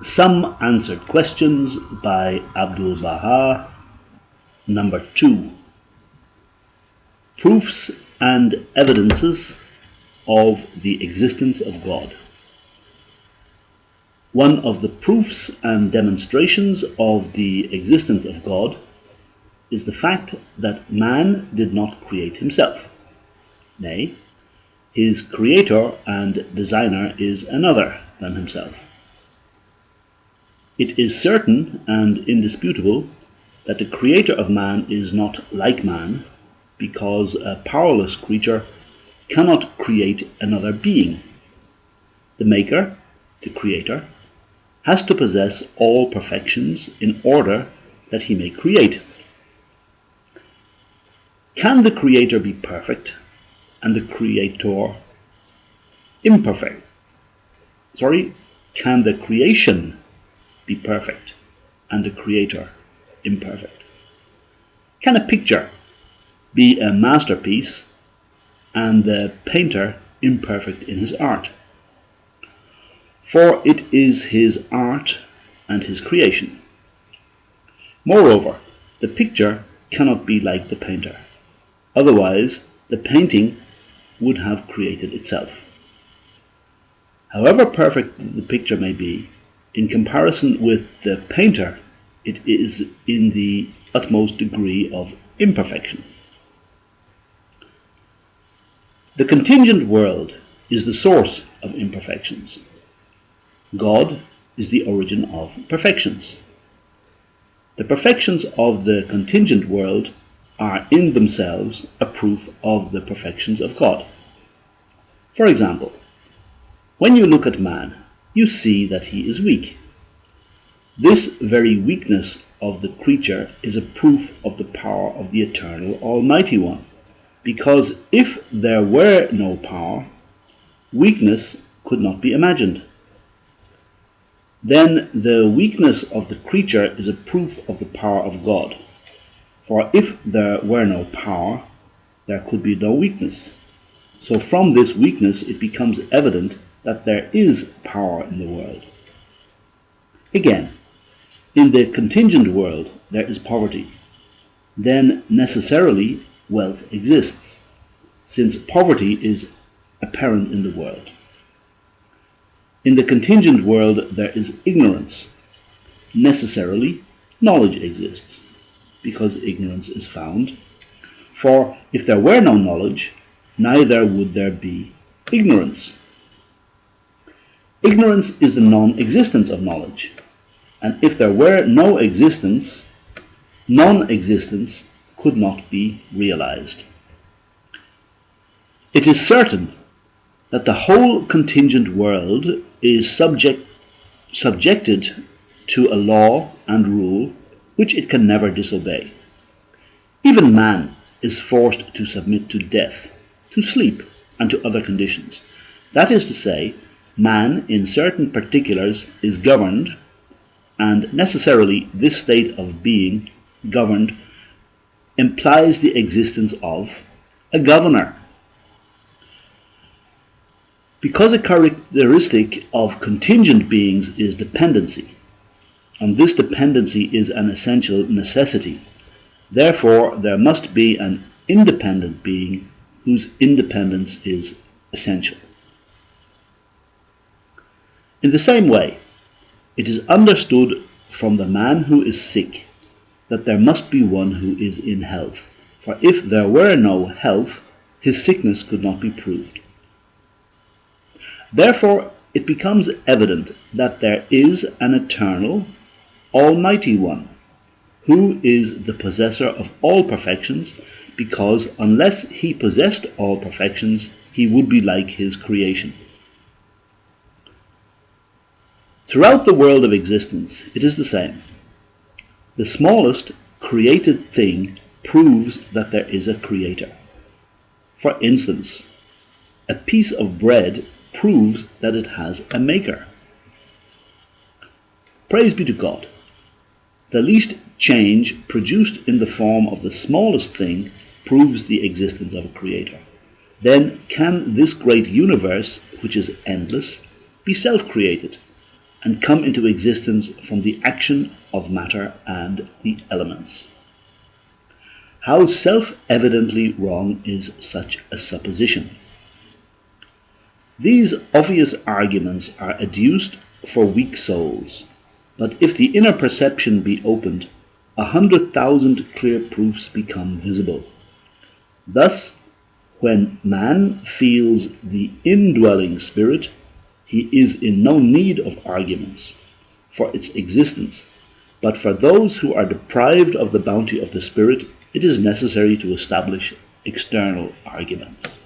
Some Answered Questions by Abdu'l-Bahá. Number 2. Proofs and Evidences of the Existence of God. One of the proofs and demonstrations of the existence of God is the fact that man did not create himself. Nay, his creator and designer is another than himself. It is certain and indisputable that the creator of man is not like man, because a powerless creature cannot create another being. The maker, the creator, has to possess all perfections in order that he may create. Can the creator be perfect and the creator imperfect? Can the creation be perfect and the creator imperfect? Can a picture be a masterpiece and the painter imperfect in his art? For it is his art and his creation. Moreover, the picture cannot be like the painter. Otherwise, the painting would have created itself. However perfect the picture may be, in comparison with the painter, it is in the utmost degree of imperfection. The contingent world is the source of imperfections. God is the origin of perfections. The perfections of the contingent world are in themselves a proof of the perfections of God. For example, when you look at man, you see that he is weak. This very weakness of the creature is a proof of the power of the eternal Almighty One, because if there were no power, weakness could not be imagined. Then the weakness of the creature is a proof of the power of God. For if there were no power, there could be no weakness. So from this weakness it becomes evident that there is power in the world. Again, in the contingent world there is poverty. Then necessarily wealth exists, since poverty is apparent in the world. In the contingent world there is ignorance. Necessarily knowledge exists, because ignorance is found. For if there were no knowledge, neither would there be ignorance. Ignorance is the non-existence of knowledge, and if there were no existence, non-existence could not be realized. It is certain that the whole contingent world is subjected to a law and rule which it can never disobey. Even man is forced to submit to death, to sleep, and to other conditions. That is to say, man in certain particulars is governed, and necessarily this state of being governed implies the existence of a governor. Because a characteristic of contingent beings is dependency, and this dependency is an essential necessity, therefore there must be an independent being whose independence is essential. In the same way, it is understood from the man who is sick that there must be one who is in health, for if there were no health, his sickness could not be proved. Therefore, it becomes evident that there is an eternal, Almighty One, who is the possessor of all perfections, because unless he possessed all perfections, he would be like his creation. Throughout the world of existence, it is the same. The smallest created thing proves that there is a creator. For instance, a piece of bread proves that it has a maker. Praise be to God. The least change produced in the form of the smallest thing proves the existence of a creator. Then can this great universe, which is endless, be self-created, and come into existence from the action of matter and the elements. How self-evidently wrong is such a supposition? These obvious arguments are adduced for weak souls, but if the inner perception be opened, 100,000 clear proofs become visible. Thus, when man feels the indwelling spirit, he is in no need of arguments for its existence, but for those who are deprived of the bounty of the spirit, it is necessary to establish external arguments.